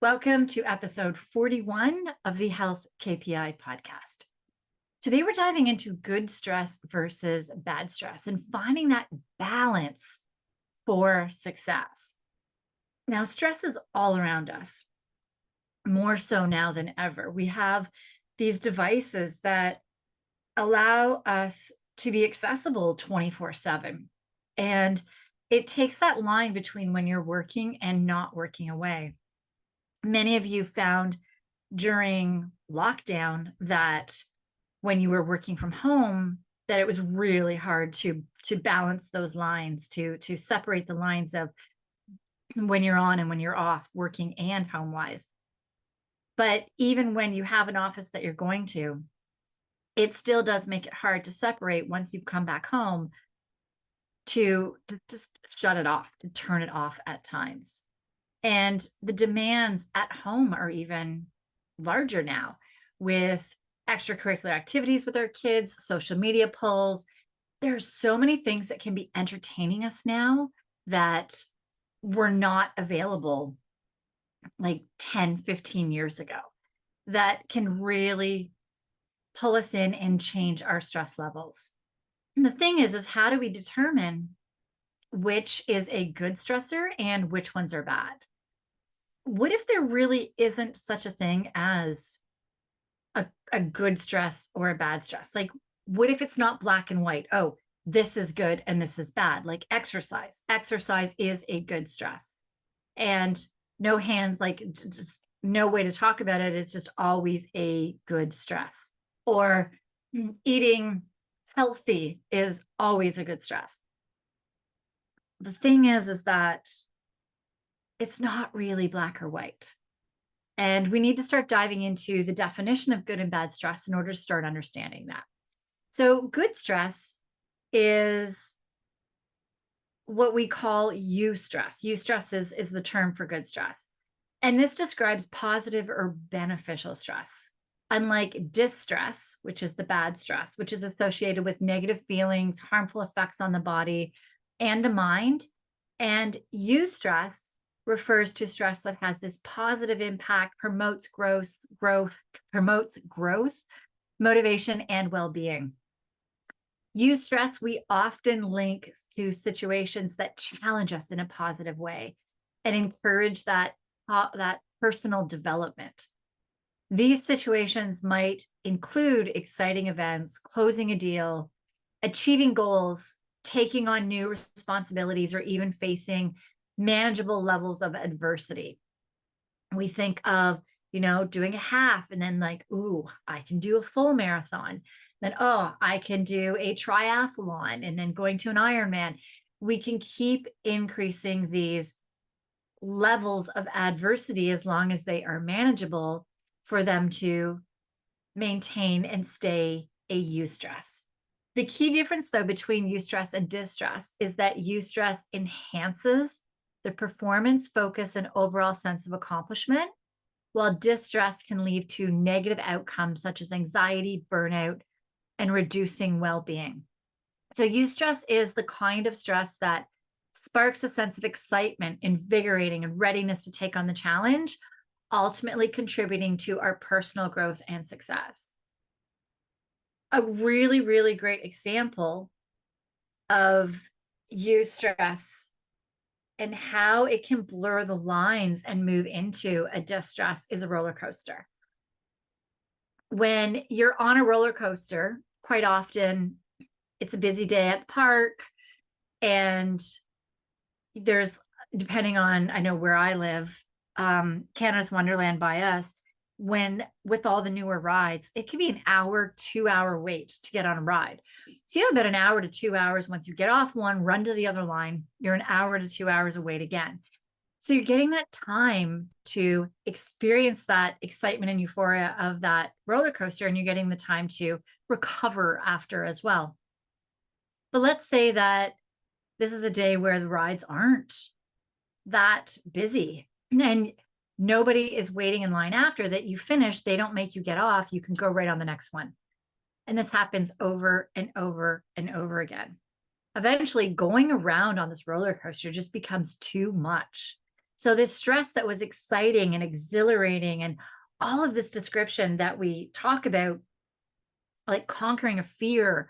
Welcome to episode 41 of the Health KPI podcast. Today, we're diving into good stress versus bad stress and finding that balance for success. Now, stress is all around us, more so now than ever. We have these devices that allow us to be accessible 24/7. And it takes that line between when you're working and not working away. Many of you found during lockdown that when you were working from home, that it was really hard to balance those lines, to separate the lines of when you're on and when you're off, working and home wise. But even when you have an office that you're going to, it still does make it hard to separate once you've come back home to just shut it off, to turn it off at times. And the demands at home are even larger now with extracurricular activities with our kids, social media pulls. There's so many things that can be entertaining us now that were not available like 10, 15 years ago that can really pull us in and change our stress levels. And the thing is how do we determine which is a good stressor and which ones are bad? What if there really isn't such a thing as a good stress or a bad stress? Like, what if it's not black and white? Oh, this is good and this is bad. Like exercise. Exercise is a good stress. And no hands, like just no way to talk about it. It's just always a good stress. Or eating healthy is always a good stress. The thing is that it's not really black or white. And we need to start diving into the definition of good and bad stress in order to start understanding that. So good stress is what we call eustress. Eustress is the term for good stress. And this describes positive or beneficial stress. Unlike distress, which is the bad stress, which is associated with negative feelings, harmful effects on the body and the mind. And eustress refers to stress that has this positive impact, promotes growth, motivation, and well-being. Eustress we often link to situations that challenge us in a positive way and encourage that personal development. These situations might include exciting events, closing a deal, achieving goals, taking on new responsibilities, or even facing manageable levels of adversity. We think of, doing a half and then like, ooh, I can do a full marathon. Then, oh, I can do a triathlon and then going to an Ironman. We can keep increasing these levels of adversity as long as they are manageable for them to maintain and stay a eustress. The key difference, though, between eustress and distress is that eustress enhances the performance, focus, and overall sense of accomplishment, while distress can lead to negative outcomes such as anxiety, burnout, and reducing well-being. So eustress is the kind of stress that sparks a sense of excitement, invigorating, and readiness to take on the challenge, ultimately contributing to our personal growth and success. A really, really great example of eustress and how it can blur the lines and move into a distress is a roller coaster. When you're on a roller coaster, quite often it's a busy day at the park, and there's, depending on, I know where I live, Canada's Wonderland by us, when with all the newer rides, it can be an hour, 2-hour wait to get on a ride. So you have about an hour to 2 hours. Once you get off one, run to the other line, you're an hour to 2 hours of wait again. So you're getting that time to experience that excitement and euphoria of that roller coaster, and you're getting the time to recover after as well. But let's say that this is a day where the rides aren't that busy and nobody is waiting in line after that. You finish, they don't make you get off, you can go right on the next one. And this happens over and over and over again. Eventually, going around on this roller coaster just becomes too much. So this stress that was exciting and exhilarating and all of this description that we talk about, like conquering a fear,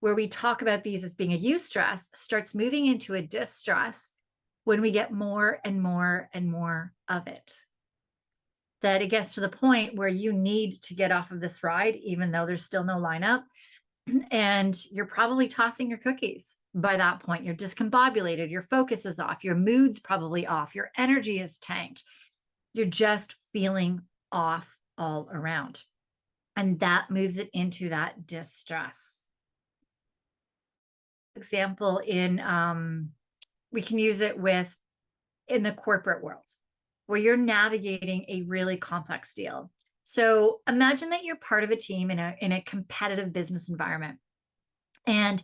where we talk about these as being a eustress, starts moving into a distress when we get more and more and more of it. That it gets to the point where you need to get off of this ride, even though there's still no lineup. And you're probably tossing your cookies by that point. You're discombobulated, your focus is off, your mood's probably off, your energy is tanked. You're just feeling off all around. And that moves it into that distress. Example we can use it with in the corporate world where you're navigating a really complex deal. So imagine that you're part of a team in a competitive business environment, and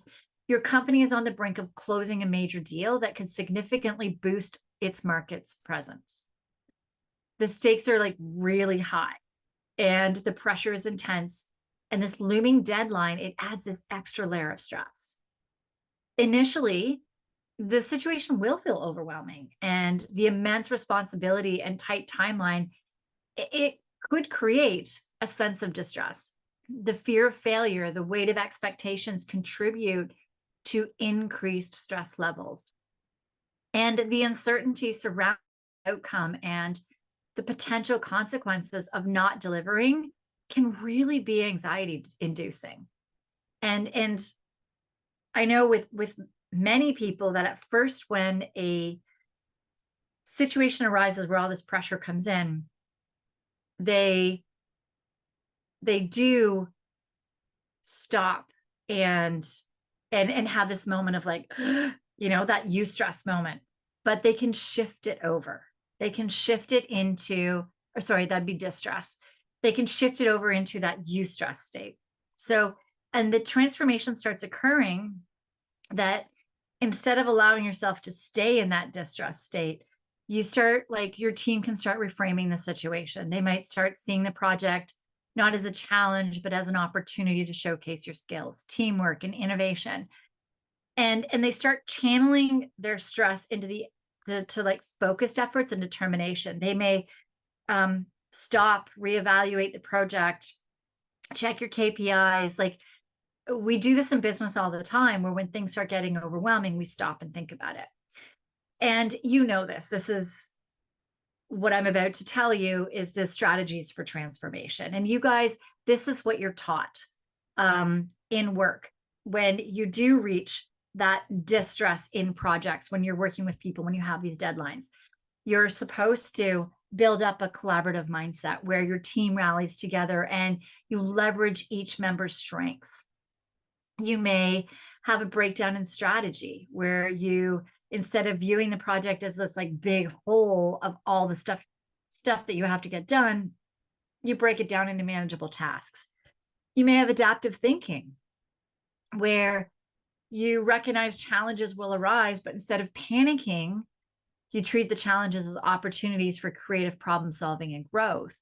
your company is on the brink of closing a major deal that could significantly boost its market's presence. The stakes are like really high and the pressure is intense. And this looming deadline, it adds this extra layer of stress. Initially, the situation will feel overwhelming, and the immense responsibility and tight timeline, it could create a sense of distress. The fear of failure, the weight of expectations contribute to increased stress levels. And the uncertainty surrounding the outcome and the potential consequences of not delivering can really be anxiety inducing. And I know with many people that at first, when a situation arises where all this pressure comes in, they do stop and have this moment of like, that eustress moment, but they can shift it over. They can shift it into, or sorry, that'd be distress. They can shift it over into that eustress state. So, and the transformation starts occurring that instead of allowing yourself to stay in that distress state, you start, like, your team can start reframing the situation. They might start seeing the project not as a challenge, but as an opportunity to showcase your skills, teamwork, and innovation. And they start channeling their stress into to like focused efforts and determination. They may stop, reevaluate the project, check your KPIs. Like, we do this in business all the time, where when things start getting overwhelming, we stop and think about it. And this is what I'm about to tell you, is the strategies for transformation. And you guys, this is what you're taught in work. When you do reach that distress in projects, when you're working with people, when you have these deadlines, you're supposed to build up a collaborative mindset where your team rallies together and you leverage each member's strengths. You may have a breakdown in strategy where you, instead of viewing the project as this like big hole of all the stuff that you have to get done, you break it down into manageable tasks. You may have adaptive thinking where you recognize challenges will arise, but instead of panicking, you treat the challenges as opportunities for creative problem solving and growth.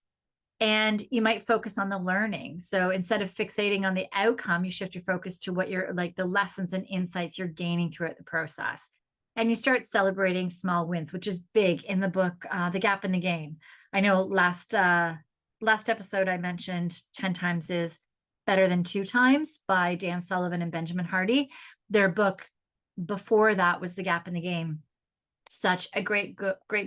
And you might focus on the learning. So instead of fixating on the outcome, you shift your focus to what you're like, the lessons and insights you're gaining throughout the process. And you start celebrating small wins, which is big in the book, The Gap in the Game. I know last episode I mentioned 10 times is better than 2 times by Dan Sullivan and Benjamin Hardy. Their book before that was The Gap in the Game. Such a great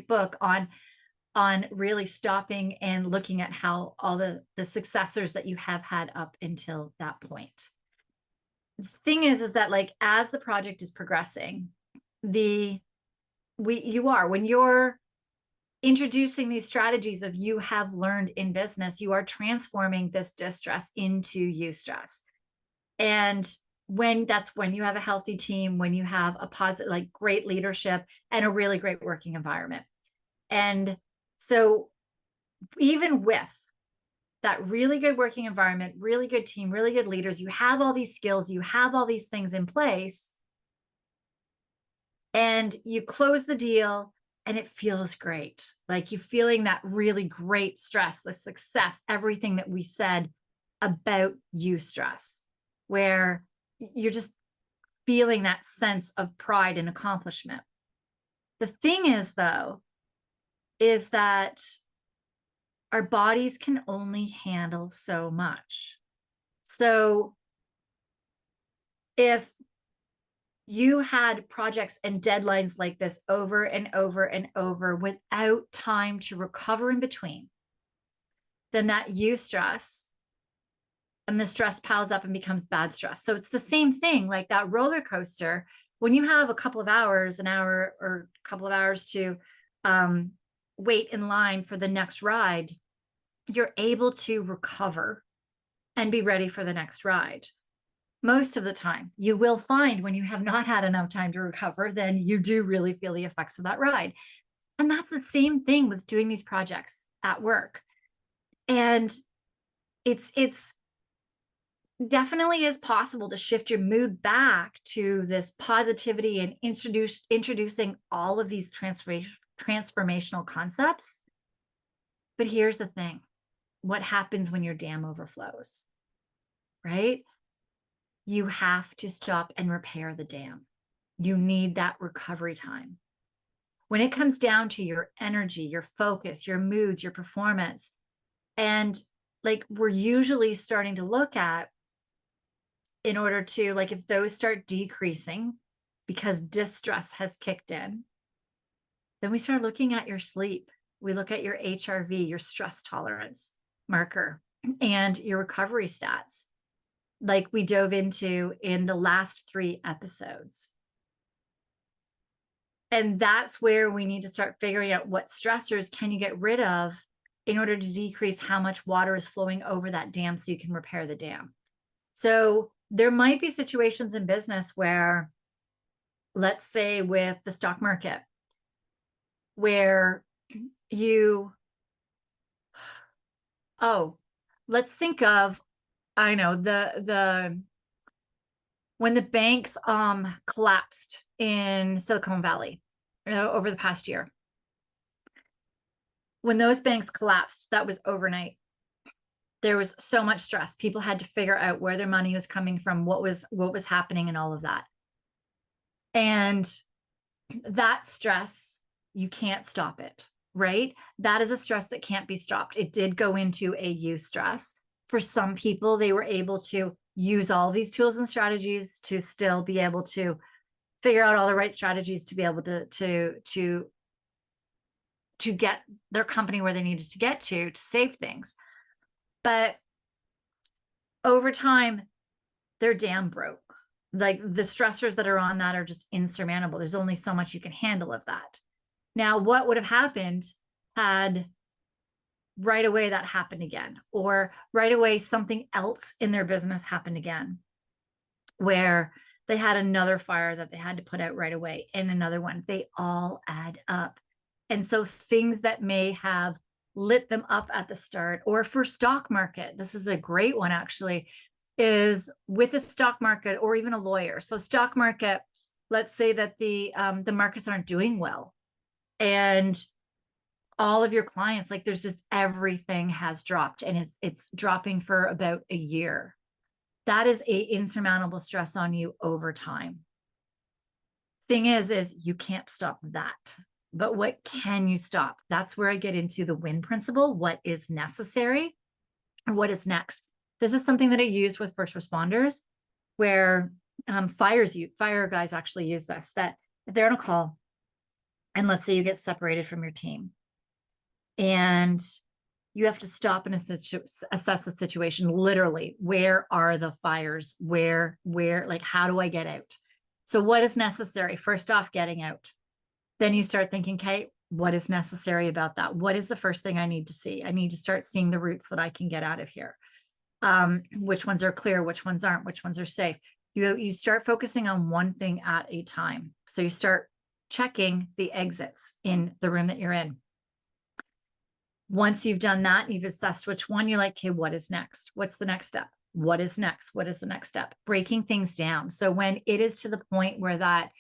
book on really stopping and looking at how all the successors that you have had up until that point. The thing is that, like, as the project is progressing, when you're introducing these strategies of you have learned in business, you are transforming this distress into eustress. And that's when you have a healthy team, when you have a positive, like, great leadership and a really great working environment. And so even with that really good working environment, really good team, really good leaders, you have all these skills, you have all these things in place, and you close the deal and it feels great. Like, you're feeling that really great stress, the success, everything that we said about eustress, where you're just feeling that sense of pride and accomplishment. The thing is, though, is that our bodies can only handle so much. So if you had projects and deadlines like this over and over and over without time to recover in between, then that eustress and the stress piles up and becomes bad stress. So it's the same thing, like that roller coaster. When you have a couple of hours, an hour or a couple of hours to wait in line for the next ride, you're able to recover and be ready for the next ride. Most of the time, you will find when you have not had enough time to recover, then you do really feel the effects of that ride. And that's the same thing with doing these projects at work. And it's definitely is possible to shift your mood back to this positivity and introducing all of these transformational concepts. But here's the thing. What happens when your dam overflows, right? You have to stop and repair the dam. You need that recovery time. When it comes down to your energy, your focus, your moods, your performance, and like we're usually starting to look at, in order to, like, if those start decreasing because distress has kicked in, then we start looking at your sleep. We look at your HRV, your stress tolerance marker, and your recovery stats, like we dove into in the last 3 episodes. And that's where we need to start figuring out what stressors can you get rid of in order to decrease how much water is flowing over that dam so you can repair the dam. So there might be situations in business where, let's say with the stock market, where you, let's think of, I know when the banks collapsed in Silicon Valley, over the past year. When those banks collapsed, that was overnight. There was so much stress. People had to figure out where their money was coming from, what was happening, and all of that. And that stress, you can't stop it, right? That is a stress that can't be stopped. It did go into a eustress. For some people, they were able to use all these tools and strategies to still be able to figure out all the right strategies to be able to get their company where they needed to get to save things. But over time, their dam broke. Like the stressors that are on that are just insurmountable. There's only so much you can handle of that. Now, what would have happened had right away that happened again, or right away something else in their business happened again, where they had another fire that they had to put out right away, and another one? They all add up. And so things that may have lit them up at the start, or for stock market, this is a great one actually, is with a stock market or even a lawyer. So stock market, let's say that the markets aren't doing well, and all of your clients, like there's just everything has dropped, and it's dropping for about a year. That is a insurmountable stress on you over time. Thing is you can't stop that. But what can you stop? That's where I get into the win principle. What is necessary or what is next? This is something that I used with first responders, where fire guys actually use this, that if they're on a call and let's say you get separated from your team and you have to stop and assess the situation. Literally, where are the fires? Where, like, how do I get out? So what is necessary? First off, getting out. Then you start thinking, okay, what is necessary about that? What is the first thing I need to see? I need to start seeing the routes that I can get out of here. Which ones are clear? Which ones aren't? Which ones are safe? You start focusing on one thing at a time. So you start checking the exits in the room that you're in. Once you've done that, you've assessed which one, you're like, okay, what is next? What's the next step? What is next? What is the next step? Breaking things down. So when it is to the point where that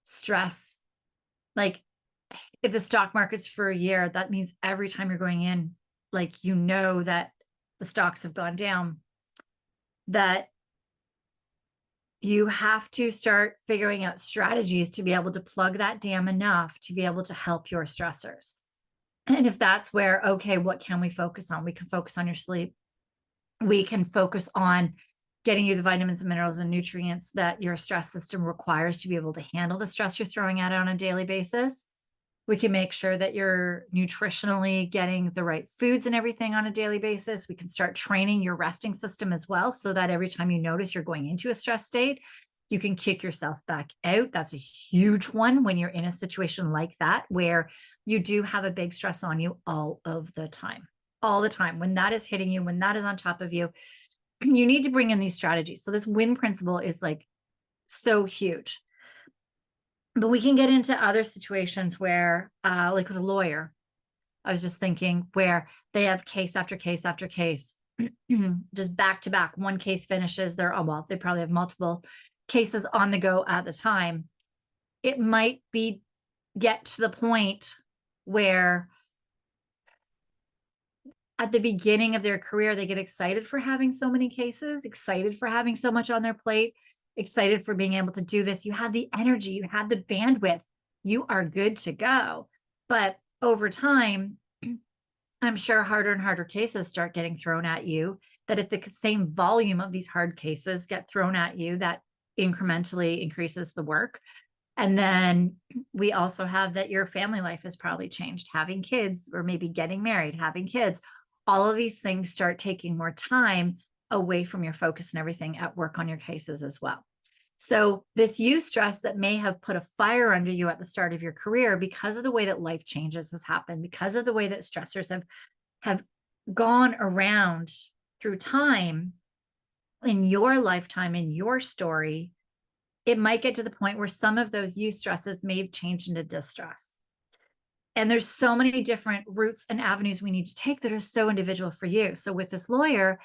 stress, like if the stock market's for a year, that means every time you're going in, like, you know that the stocks have gone down, that you have to start figuring out strategies to be able to plug that dam enough to be able to help your stressors. And if that's where, okay, what can we focus on? We can focus on your sleep. We can focus on getting you the vitamins and minerals and nutrients that your stress system requires to be able to handle the stress you're throwing at it on a daily basis. We can make sure that you're nutritionally getting the right foods and everything on a daily basis. We can start training your resting system as well, so that every time you notice you're going into a stress state, you can kick yourself back out. That's a huge one when you're in a situation like that, where you do have a big stress on you all of the time. All the time. When that is hitting you, when that is on top of you, you need to bring in these strategies. So this win principle is like so huge. But we can get into other situations where, like with a lawyer, I was just thinking, where they have case after case after case, just back to back. One case finishes, well, they probably have multiple cases on the go at the time. It might be get to the point where at the beginning of their career, they get excited for having so many cases, excited for having so much on their plate, excited for being able to do this. You have the energy, you have the bandwidth, you are good to go. But over time, I'm sure harder and harder cases start getting thrown at you, that if the same volume of these hard cases get thrown at you, that incrementally increases the work. And then we also have that your family life has probably changed, having kids, or maybe getting married, having kids. All of these things start taking more time away from your focus and everything at work on your cases as well. So this eustress that may have put a fire under you at the start of your career, because of the way that life changes has happened, because of the way that stressors have gone around through time in your lifetime, in your story, it might get to the point where some of those eustresses may have changed into distress. And there's so many different routes and avenues we need to take that are so individual for you. So with this lawyer,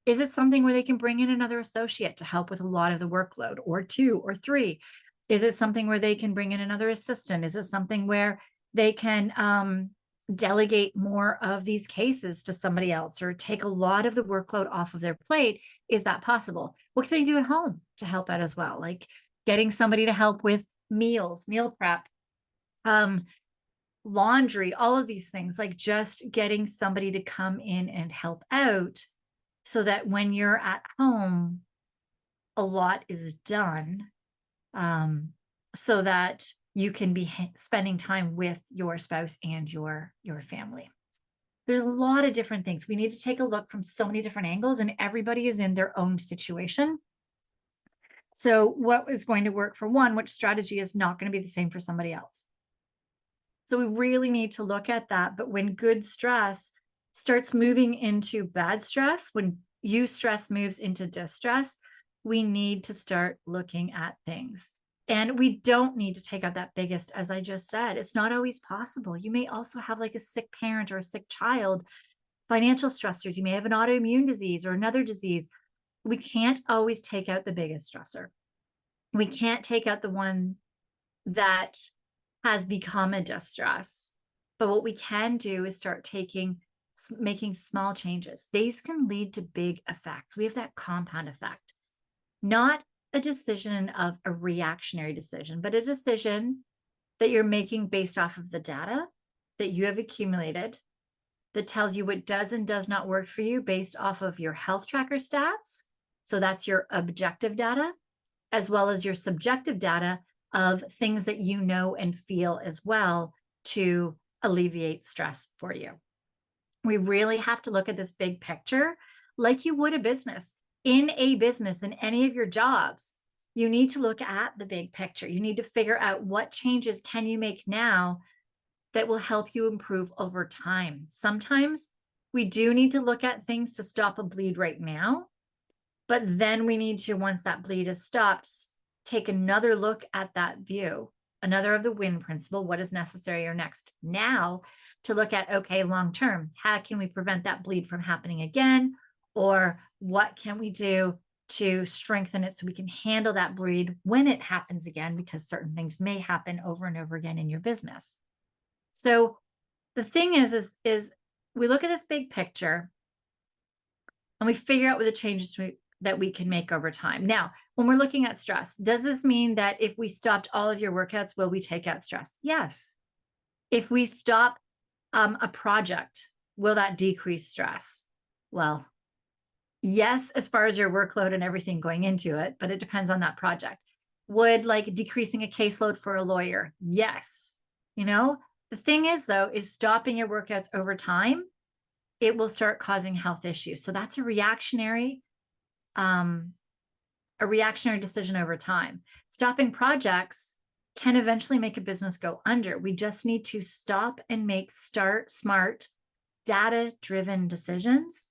is it something where they can bring in another associate to help with a lot of the workload, or two or three? Is it something where they can bring in another assistant? Is it something where they can delegate more of these cases to somebody else, or take a lot of the workload off of their plate? Is that possible? What can they do at home to help out as well? Like getting somebody to help with meals, meal prep, laundry, all of these things, like just getting somebody to come in and help out, so that when you're at home, a lot is done, so that you can be spending time with your spouse and your family. There's a lot of different things. We need to take a look from so many different angles, and everybody is in their own situation. So what is going to work for one, which strategy is not going to be the same for somebody else? So we really need to look at that. But when good stress starts moving into bad stress, when eustress moves into distress, we need to start looking at things. And we don't need to take out that biggest, as I just said. It's not always possible. You may also have like a sick parent or a sick child, financial stressors. You may have an autoimmune disease or another disease. We can't always take out the biggest stressor. We can't take out the one that has become a distress. But what we can do is start making small changes. These can lead to big effects. We have that compound effect, not a decision of a reactionary decision, but a decision that you're making based off of the data that you have accumulated, that tells you what does and does not work for you based off of your health tracker stats. So that's your objective data, as well as your subjective data of things that you know and feel as well to alleviate stress for you. We really have to look at this big picture like you would a business. In a business, in any of your jobs, you need to look at the big picture. You need to figure out what changes can you make now that will help you improve over time. Sometimes we do need to look at things to stop a bleed right now, but then we need to, once that bleed is stopped, take another look at that view, another of the win principle, what is necessary or next now, to look at, okay, long-term, how can we prevent that bleed from happening again? Or what can we do to strengthen it so we can handle that bleed when it happens again, because certain things may happen over and over again in your business. So the thing is we look at this big picture and we figure out what the changes that we can make over time. Now, when we're looking at stress, does this mean that if we stopped all of your workouts, will we take out stress? Yes. If we stop A project, will that decrease stress? Well, yes, as far as your workload and everything going into it, but it depends on that project. Would like decreasing a caseload for a lawyer? Yes. You know, the thing is though, is stopping your workouts over time, it will start causing health issues. So that's a reactionary decision over time. Stopping projects can eventually make a business go under. We just need to stop and make smart, data-driven decisions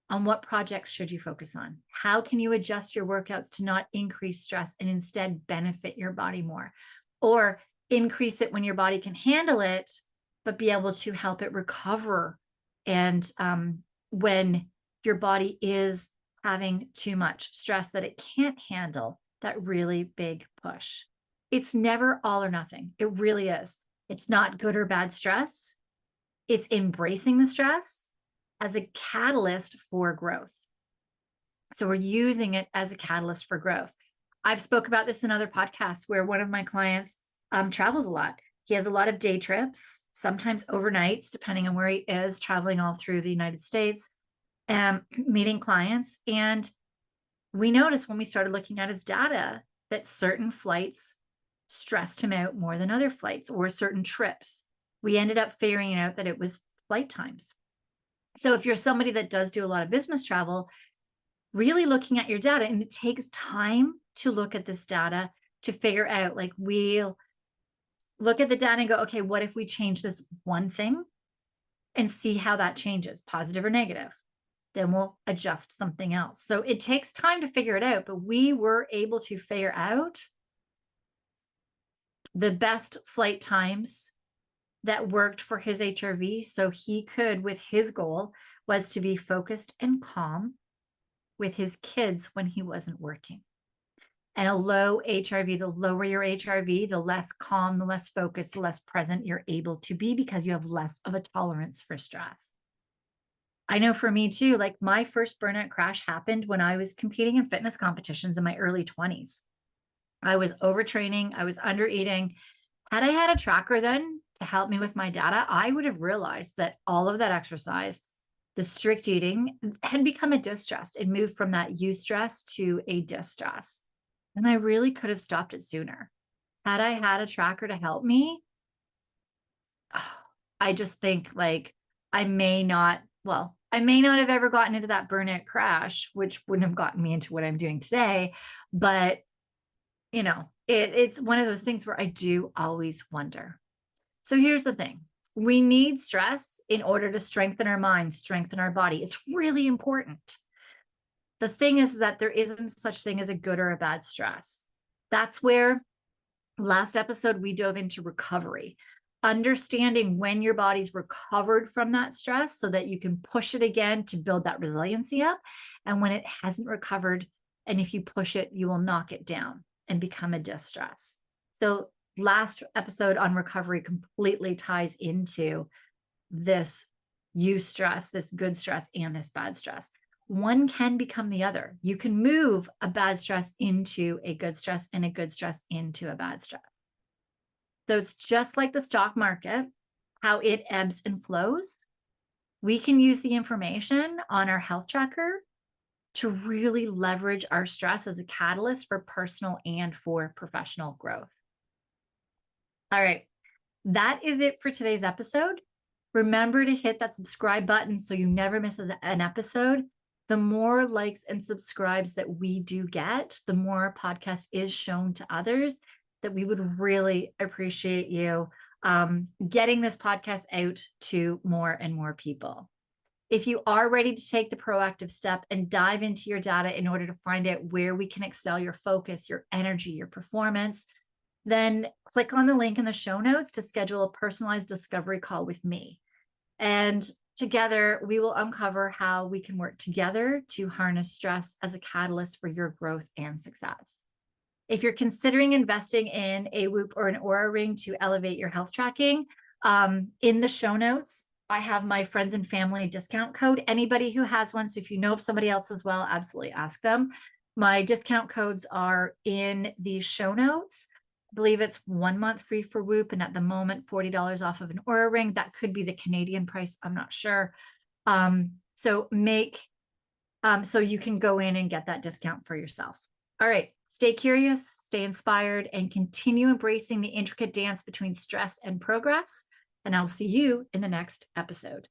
on what projects should you focus on. How can you adjust your workouts to not increase stress and instead benefit your body more? Or increase it when your body can handle it, but be able to help it recover. And when your body is having too much stress that it can't handle that really big push. It's never all or nothing. It really is. It's not good or bad stress. It's embracing the stress as a catalyst for growth. So we're using it as a catalyst for growth. I've spoke about this in other podcasts where one of my clients travels a lot. He has a lot of day trips, sometimes overnights, depending on where he is, traveling all through the United States, meeting clients. And we noticed when we started looking at his data that certain flights stressed him out more than other flights, or certain trips. We ended up figuring out that it was flight times. So if you're somebody that does do a lot of business travel, really looking at your data, and it takes time to look at this data to figure out, like, we'll look at the data and go, okay, what if we change this one thing and see how that changes, positive or negative? Then we'll adjust something else. So it takes time to figure it out, but we were able to figure out the best flight times that worked for his HRV. So he could, with his goal was to be focused and calm with his kids when he wasn't working. And a low HRV, the lower your HRV, the less calm, the less focused, the less present you're able to be, because you have less of a tolerance for stress. I know for me too, like my first burnout crash happened when I was competing in fitness competitions in my early 20s. I was overtraining, I was under eating. Had I had a tracker then to help me with my data, I would have realized that all of that exercise, the strict eating, had become a distress. It moved from that eustress to a distress. And I really could have stopped it sooner. Had I had a tracker to help me, I just think like I may not have ever gotten into that burnout crash, which wouldn't have gotten me into what I'm doing today. But, you know, it's one of those things where I do always wonder. So here's the thing. We need stress in order to strengthen our mind, strengthen our body. It's really important. The thing is that there isn't such thing as a good or a bad stress. That's where last episode we dove into recovery. Understanding when your body's recovered from that stress so that you can push it again to build that resiliency up. And when it hasn't recovered, and if you push it, you will knock it down and become a distress. So last episode on recovery completely ties into this eustress, this good stress, and this bad stress. One can become the other. You can move a bad stress into a good stress and a good stress into a bad stress. So it's just like the stock market, how it ebbs and flows. We can use the information on our health tracker to really leverage our stress as a catalyst for personal and for professional growth. All right, that is it for today's episode. Remember to hit that subscribe button so you never miss an episode. The more likes and subscribes that we do get, the more podcast is shown to others, that we would really appreciate you getting this podcast out to more and more people. If you are ready to take the proactive step and dive into your data in order to find out where we can excel your focus, your energy, your performance, then click on the link in the show notes to schedule a personalized discovery call with me. And together, we will uncover how we can work together to harness stress as a catalyst for your growth and success. If you're considering investing in a Whoop or an Oura Ring to elevate your health tracking, in the show notes, I have my friends and family discount code. Anybody who has one, so if you know of somebody else as well, absolutely ask them. My discount codes are in the show notes. believe it's 1 month free for Whoop, and at the moment, $40 off of an Aura ring. That could be the Canadian price. I'm not sure. So so you can go in and get that discount for yourself. All right, stay curious, stay inspired, and continue embracing the intricate dance between stress and progress. And I'll see you in the next episode.